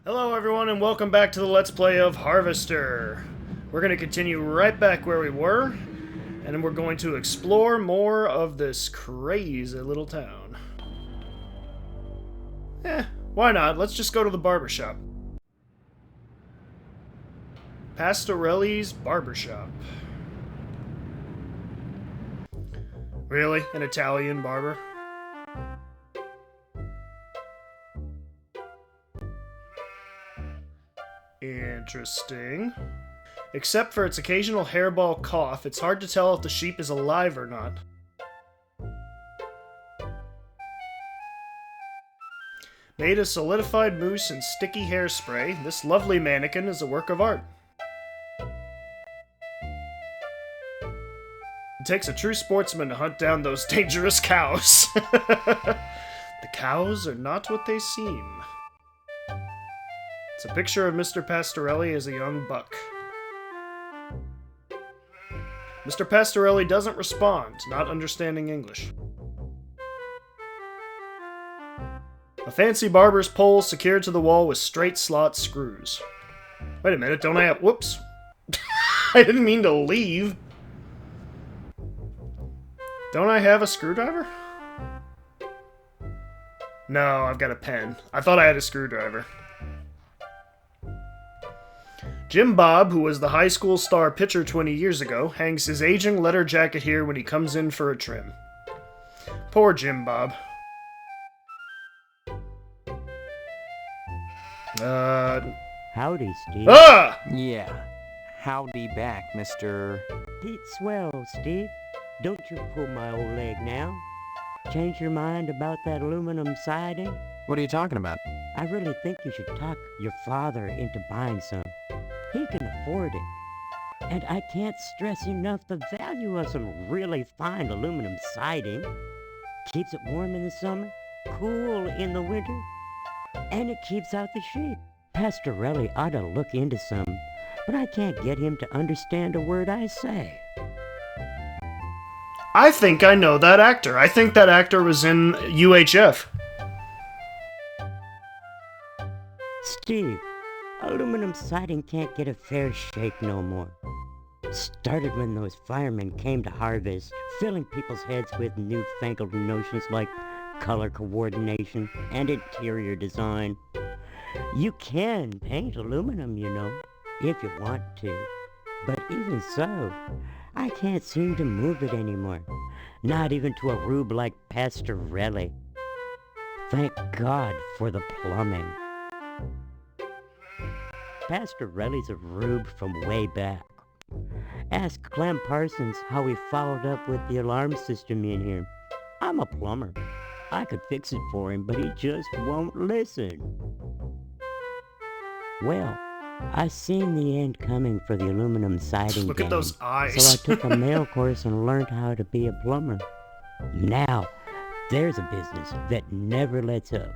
Hello everyone and welcome back to the Let's Play of Harvester. We're going to continue right back where we were, and then we're going to explore more of this crazy little town. Why not? Let's just go to the barber shop. Pastorelli's Barber Shop. Really? An Italian barber? Interesting. Except for its occasional hairball cough, it's hard to tell if the sheep is alive or not. Made of solidified mousse and sticky hairspray, this lovely mannequin is a work of art. It takes a true sportsman to hunt down those dangerous cows. The cows are not what they seem. It's a picture of Mr. Pastorelli as a young buck. Mr. Pastorelli doesn't respond, not understanding English. A fancy barber's pole secured to the wall with straight slot screws. Wait a minute, don't I have... Whoops. I didn't mean to leave. Don't I have a screwdriver? No, I've got a pen. I thought I had a screwdriver. Jim Bob, who was the high school star pitcher 20 years ago, hangs his aging leather jacket here when he comes in for a trim. Poor Jim Bob. Howdy, Steve. Ah! Yeah. Howdy back, Mr. Pete Swell, Steve. Don't you pull my old leg now. Change your mind about that aluminum siding? What are you talking about? I really think you should talk your father into buying some. He can afford it. And I can't stress enough the value of some really fine aluminum siding. Keeps it warm in the summer, cool in the winter, and it keeps out the sheep. Pastorelli ought to look into some, but I can't get him to understand a word I say. I think I know that actor. I think that actor was in UHF. Steve, aluminum siding can't get a fair shake no more. Started when those firemen came to harvest, filling people's heads with newfangled notions like color coordination and interior design. You can paint aluminum, you know, if you want to. But even so, I can't seem to move it anymore. Not even to a rube like Pastorelli. Thank God for the plumbing. Pastorelli's a rube from way back. Ask Clem Parsons how he followed up with the alarm system in here. I'm a plumber. I could fix it for him, but he just won't listen. Well, I seen the end coming for the aluminum siding. Look at those eyes. So I took a mail course and learned how to be a plumber. Now, there's a business that never lets up.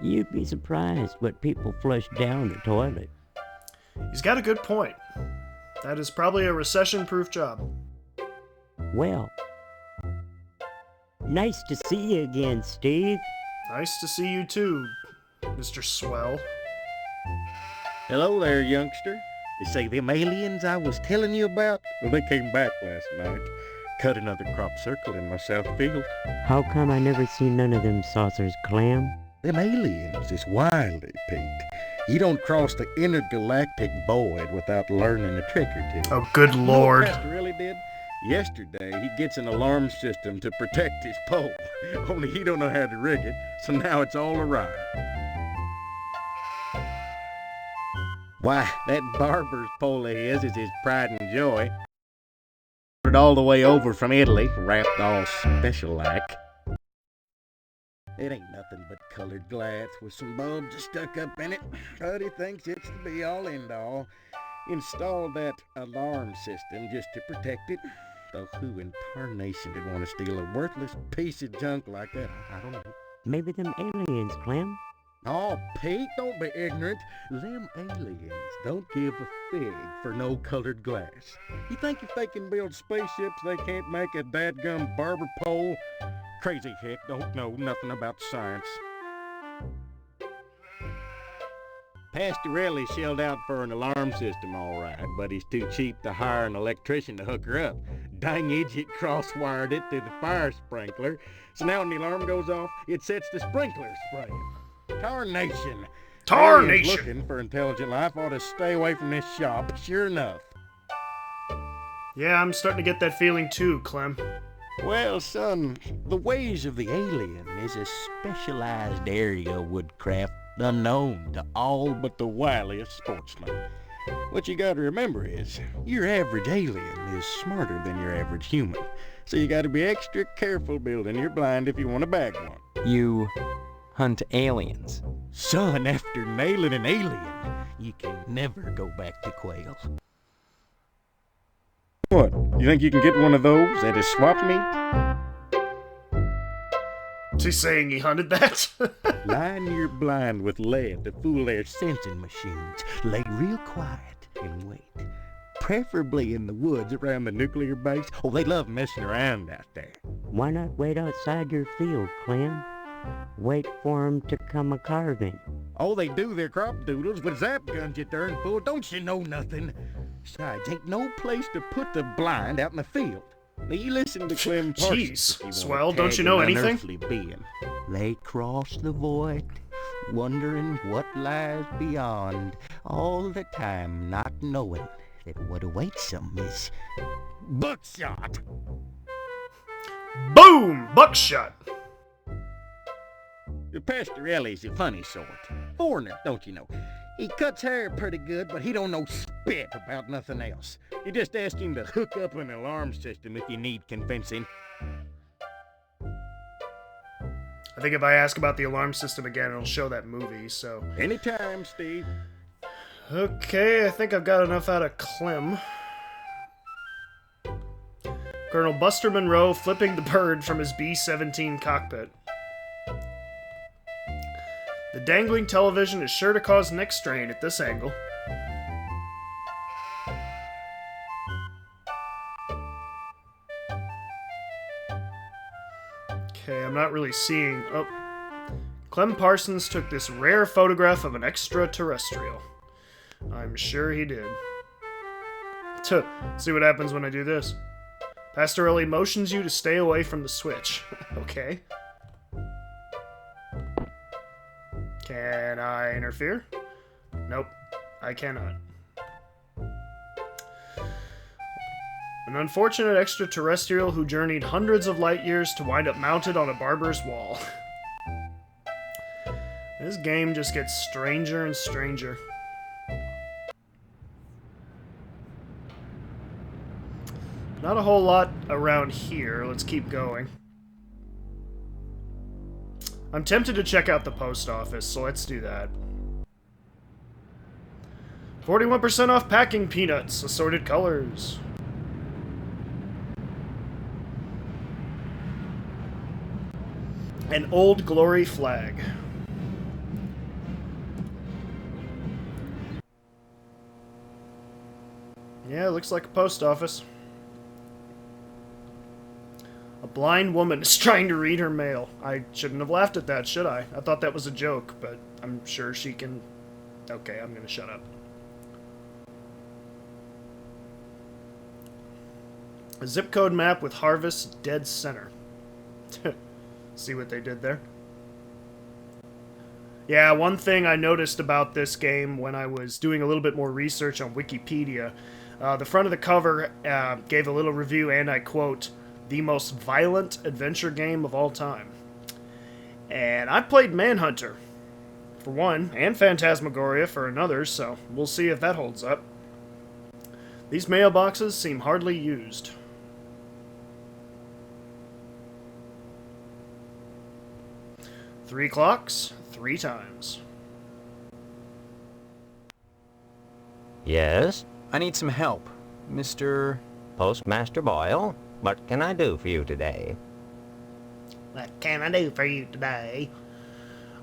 You'd be surprised what people flush down the toilet. He's got a good point. That is probably a recession-proof job. Well, nice to see you again, Steve. Nice to see you too, Mr. Swell. Hello there, youngster. You say them aliens I was telling you about? Well, they came back last night. Cut another crop circle in my south field. How come I never seen none of them saucers, Clem? Them aliens is wily, Pete. You don't cross the intergalactic void without learning a trick or two. Oh, good lord. You know what Pastor really did? Yesterday, he gets an alarm system to protect his pole. Only he don't know how to rig it, so now it's all awry. Why, that barber's pole of his is his pride and joy. It all the way over from Italy, wrapped all special-like. It ain't nothing but colored glass with some bulbs stuck up in it, but he thinks it's the be-all, end-all. Installed that alarm system just to protect it. Though who in tarnation would want to steal a worthless piece of junk like that? I don't know. Maybe them aliens, Clem. Oh, Pete, don't be ignorant. Them aliens don't give a fig for no colored glass. You think if they can build spaceships, they can't make a dadgum barber pole? Crazy hick don't know nothing about science. Pastorelli shelled out for an alarm system, all right, but he's too cheap to hire an electrician to hook her up. Dang idiot cross-wired it to the fire sprinkler, so now when the alarm goes off, it sets the sprinkler spraying. Tarnation! Aliens looking for intelligent life ought to stay away from this shop, sure enough. Yeah, I'm starting to get that feeling too, Clem. Well, son, the ways of the alien is a specialized area of woodcraft unknown to all but the wiliest sportsmen. What you gotta remember is, your average alien is smarter than your average human, so you gotta be extra careful building your blind if you want to bag one. You hunt aliens. Son, after nailing an alien, you can never go back to quail. What, you think you can get one of those at a swap meet? Is he saying he hunted that? Line your blind with lead to fool their sensing machines. Lay real quiet and wait. Preferably in the woods around the nuclear base. Oh, they love messing around out there. Why not wait outside your field, Clem? Wait for 'em to come a-carving. Oh, they do their crop doodles with zap guns, you darn fool. Don't you know nothing? Besides, ain't no place to put the blind out in the field. Now, you listen to Clem Parsons. Jeez, if you wanna Swell, don't tag you know an anything? unearthly being. They cross the void, wondering what lies beyond, all the time not knowing that what awaits them is buckshot. Boom! Buckshot! Pastorelli's a funny sort. Foreigner, don't you know? He cuts hair pretty good, but he don't know spit about nothing else. You just ask him to hook up an alarm system if you need convincing. I think if I ask about the alarm system again, it'll show that movie, so... Anytime, Steve. Okay, I think I've got enough out of Clem. Colonel Buster Monroe flipping the bird from his B-17 cockpit. The dangling television is sure to cause neck strain at this angle. Okay, I'm not really seeing... Oh. Clem Parsons took this rare photograph of an extraterrestrial. I'm sure he did. See what happens when I do this. Pastorelli motions you to stay away from the switch. Okay. Can I interfere? Nope, I cannot. An unfortunate extraterrestrial who journeyed hundreds of light years to wind up mounted on a barber's wall. This game just gets stranger and stranger. Not a whole lot around here. Let's keep going. I'm tempted to check out the post office, so let's do that. 41% off packing peanuts, assorted colors. An Old Glory flag. Yeah, looks like a post office. A blind woman is trying to read her mail. I shouldn't have laughed at that, should I? I thought that was a joke, but I'm sure she can... Okay, I'm gonna shut up. A zip code map with Harvest dead center. See what they did there? Yeah, one thing I noticed about this game when I was doing a little bit more research on Wikipedia, the front of the cover gave a little review, and I quote, "The most violent adventure game of all time." And I played Manhunter, for one, and Phantasmagoria for another, so we'll see if that holds up. These mailboxes seem hardly used. Three clocks, 3 times. Yes, I need some help. Mr. Postmaster Boyle, what can I do for you today? What can I do for you today?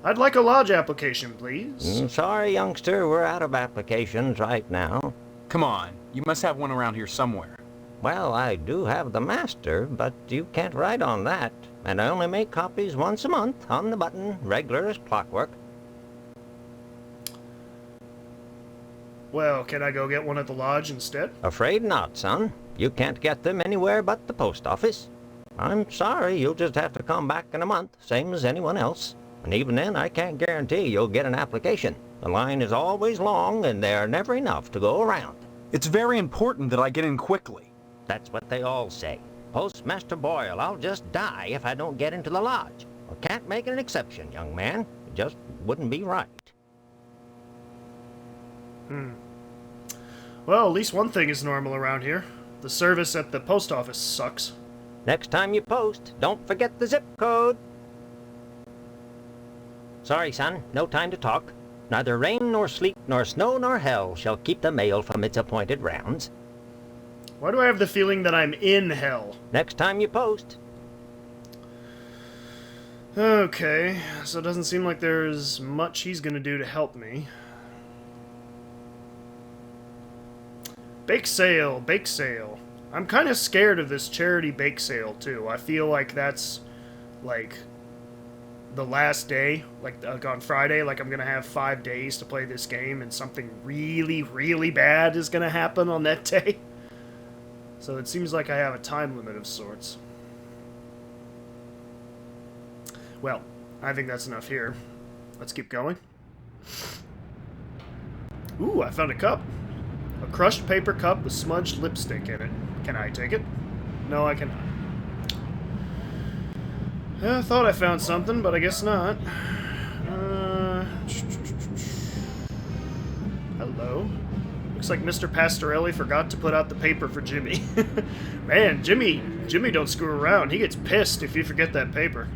I'd like a lodge application, please. Sorry, youngster, we're out of applications right now. Come on, you must have one around here somewhere. Well, I do have the master, but you can't write on that. And I only make copies once a month, on the button, regular as clockwork. Well, can I go get one at the lodge instead? Afraid not, son. You can't get them anywhere but the post office. I'm sorry, you'll just have to come back in a month, same as anyone else. And even then, I can't guarantee you'll get an application. The line is always long, and there are never enough to go around. It's very important that I get in quickly. That's what they all say. Postmaster Boyle, I'll just die if I don't get into the lodge. I can't make an exception, young man. It just wouldn't be right. Well, at least one thing is normal around here. The service at the post office sucks. Next time you post, don't forget the zip code. Sorry, son, no time to talk. Neither rain nor sleet nor snow nor hell shall keep the mail from its appointed rounds. Why do I have the feeling that I'm in hell? Next time you post. Okay, so it doesn't seem like there's much he's gonna do to help me. Bake sale, bake sale. I'm kind of scared of this charity bake sale, too. I feel like that's, like, the last day, like on Friday, like I'm gonna have 5 days to play this game, and something really, really bad is gonna happen on that day. So it seems like I have a time limit of sorts. Well, I think that's enough here. Let's keep going. Ooh, I found a cup. A crushed paper cup with smudged lipstick in it. Can I take it? No, I cannot. I thought I found something, but I guess not. Hello. Looks like Mr. Pastorelli forgot to put out the paper for Jimmy. Man, Jimmy don't screw around. He gets pissed if you forget that paper.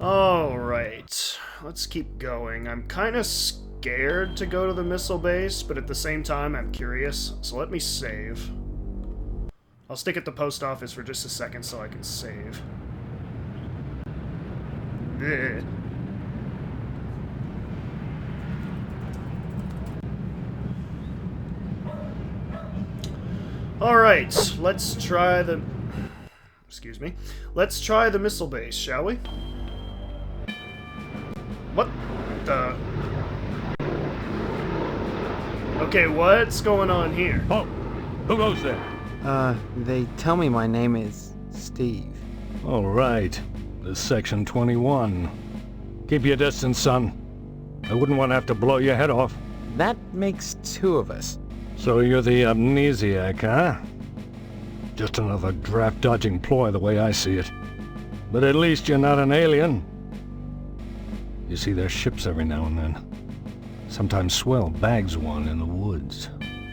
Alright. Let's keep going. I'm kind of scared to go to the missile base, but at the same time, I'm curious. So let me save. I'll stick at the post office for just a second so I can save. Blech. Alright, let's try the... Excuse me. Let's try the missile base, shall we? What the... Okay, what's going on here? Oh, who goes there? They tell me my name is Steve. All right. This is Section 21. Keep your distance, son. I wouldn't want to have to blow your head off. That makes 2 of us. So you're the amnesiac, huh? Just another draft-dodging ploy the way I see it. But at least you're not an alien. You see their ships every now and then. Sometimes Swell bags one in the woods.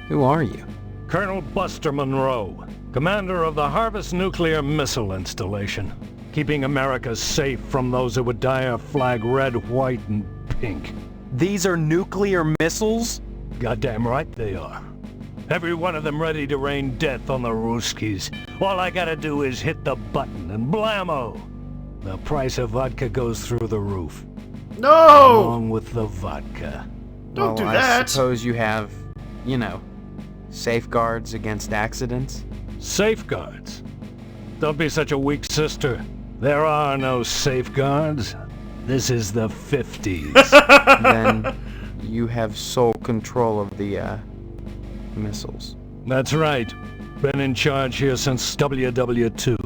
Who are you? Colonel Buster Monroe, commander of the Harvest Nuclear Missile Installation, keeping America safe from those who would dye our flag red, white, and pink. These are nuclear missiles? Goddamn right they are. Every one of them ready to rain death on the Ruskies. All I gotta do is hit the button and blammo! The price of vodka goes through the roof. No! Along with the vodka. Don't do I that! suppose you have, you know, safeguards against accidents? Safeguards? Don't be such a weak sister. There are no safeguards. This is the 50s. Then you have sole control of the, missiles. That's right. Been in charge here since WW2,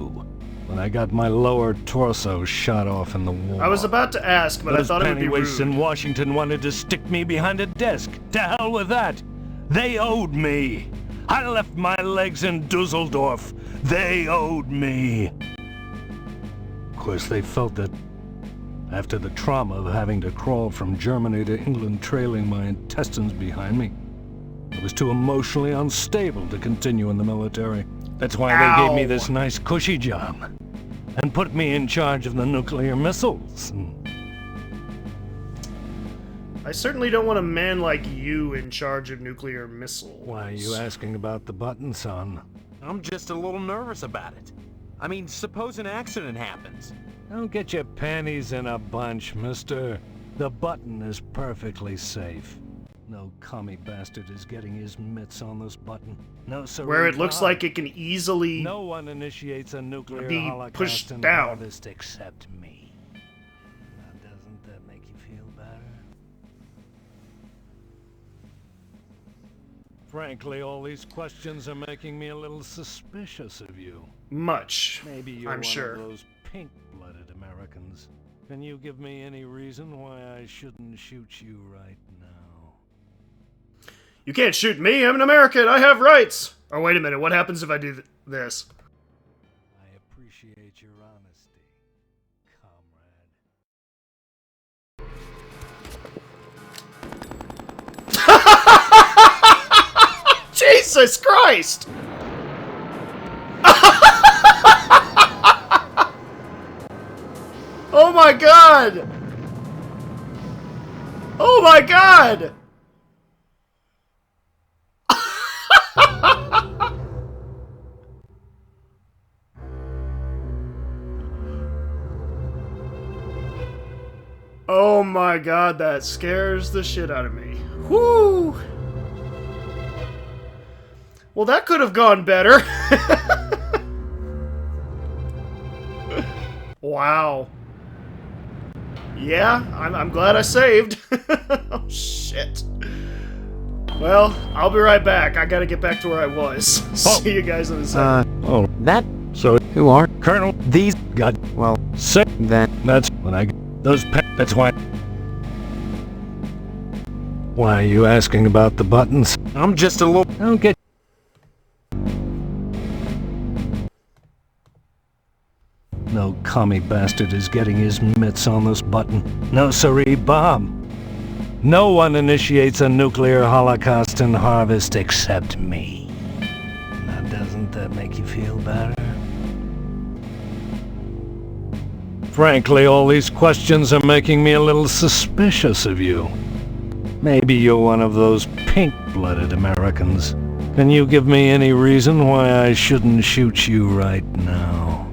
when I got my lower torso shot off in the war. I was about to ask, but I thought it would be Pennywaists rude. in Washington wanted to stick me behind a desk. To hell with that. They owed me. I left my legs in Dusseldorf. They owed me. Of course, they felt that after the trauma of having to crawl from Germany to England trailing my intestines behind me, I was too emotionally unstable to continue in the military. That's why they gave me this nice cushy job and put me in charge of the nuclear missiles. I certainly don't want a man like you in charge of nuclear missiles. Why are you asking about the button, son? I'm just a little nervous about it. I mean, suppose an accident happens. Don't get your panties in a bunch, mister. The button is perfectly safe. No commie bastard is getting his mitts on this button. No, sir. Where it looks like it can easily... No one initiates a nuclear be holocaust pushed in down. Harvest except me. Now, doesn't that make you feel better? Frankly, all these questions are making me a little suspicious of you. Much, Maybe you're I'm one sure. of those pink-blooded Americans. Can you give me any reason why I shouldn't shoot you right now? You can't shoot me, I'm an American, I have rights! Oh, wait a minute, what happens if I do this? I appreciate your honesty, comrade. Jesus Christ! Oh my god! Oh my god! Oh my god, that scares the shit out of me. Whoo! Well, that could have gone better. Wow. Yeah, I'm glad I saved. Oh, shit. Well, I'll be right back. I gotta get back to where I was. See you guys in a second. Oh, That. so Who are? Colonel, these got Well, sick. then. That's when I those that's why. Why are you asking about the buttons? I'm just a little... I don't get. No commie bastard is getting his mitts on this button. No siree, Bob. No one initiates a nuclear holocaust in Harvest except me. Now doesn't that make you feel better? Frankly, all these questions are making me a little suspicious of you. Maybe you're one of those pink-blooded Americans. Can you give me any reason why I shouldn't shoot you right now?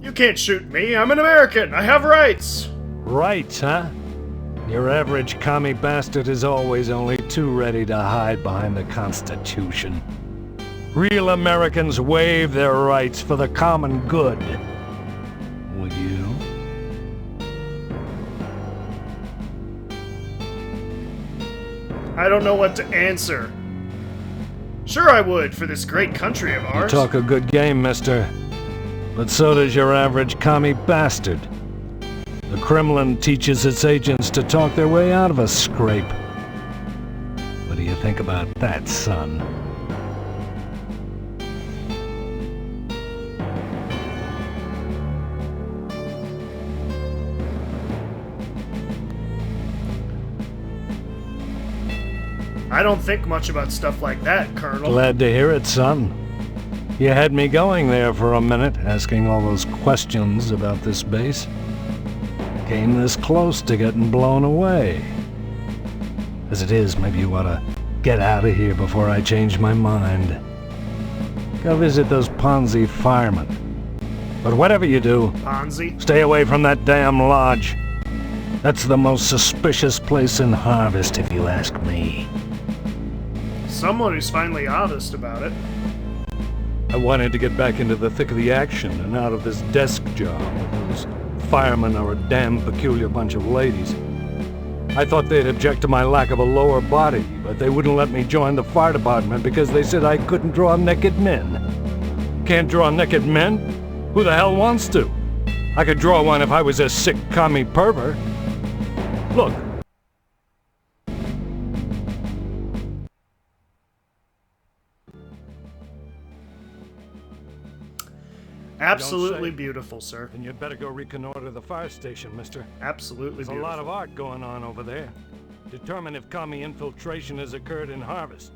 You can't shoot me. I'm an American. I have rights. Right, huh? Your average commie bastard is always only too ready to hide behind the Constitution. Real Americans waive their rights for the common good. Would you? I don't know what to answer. Sure I would, for this great country of You ours. talk a good game, mister. But so does your average commie bastard. The Kremlin teaches its agents to talk their way out of a scrape. What do you think about that, son? I don't think much about stuff like that, Colonel. Glad to hear it, son. You had me going there for a minute, asking all those questions about this base. Came this close to getting blown away. As it is, maybe you ought to get out of here before I change my mind. Go visit those Ponzi firemen. But whatever you do, Ponzi? stay away from that damn lodge. That's the most suspicious place in Harvest, if you ask me. Someone who's finally honest about it. I wanted to get back into the thick of the action and out of this desk job. Those firemen are a damn peculiar bunch of ladies. I thought they'd object to my lack of a lower body, but they wouldn't let me join the fire department because they said I couldn't draw naked men. Can't draw naked men? Who the hell wants to? I could draw one if I was a sick commie pervert. Look. Absolutely say. beautiful, sir. Then you'd better go reconnoiter the fire station, mister. Absolutely There's a beautiful. lot of art going on over there. Determine if commie infiltration has occurred in Harvest.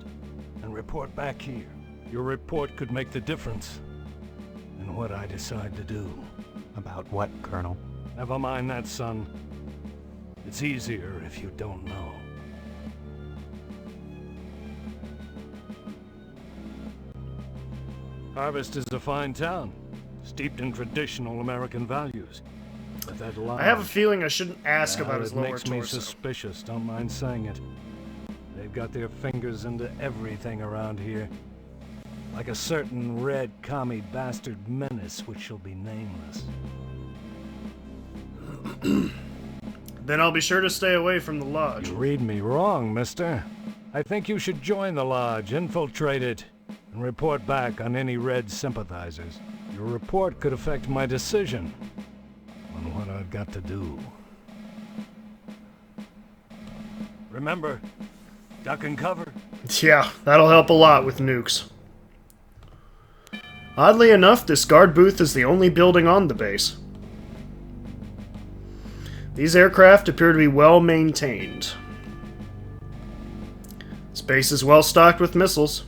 And report back here. Your report could make the difference in what I decide to do. About what, Colonel? Never mind that, son. It's easier if you don't know. Harvest is a fine town, steeped in traditional American values. But that lie, I have a feeling I shouldn't ask about his it lower makes me torso. suspicious, don't mind saying it. They've got their fingers into everything around here. Like a certain red commie bastard menace which shall be nameless. Then I'll be sure to stay away from the lodge. You read me wrong, mister. I think you should join the Lodge, infiltrate it, and report back on any Red sympathizers. Your report could affect my decision on what I've got to do. Remember, duck and cover. Yeah, that'll help a lot with nukes. Oddly enough, this guard booth is the only building on the base. These aircraft appear to be well maintained. This base is well stocked with missiles.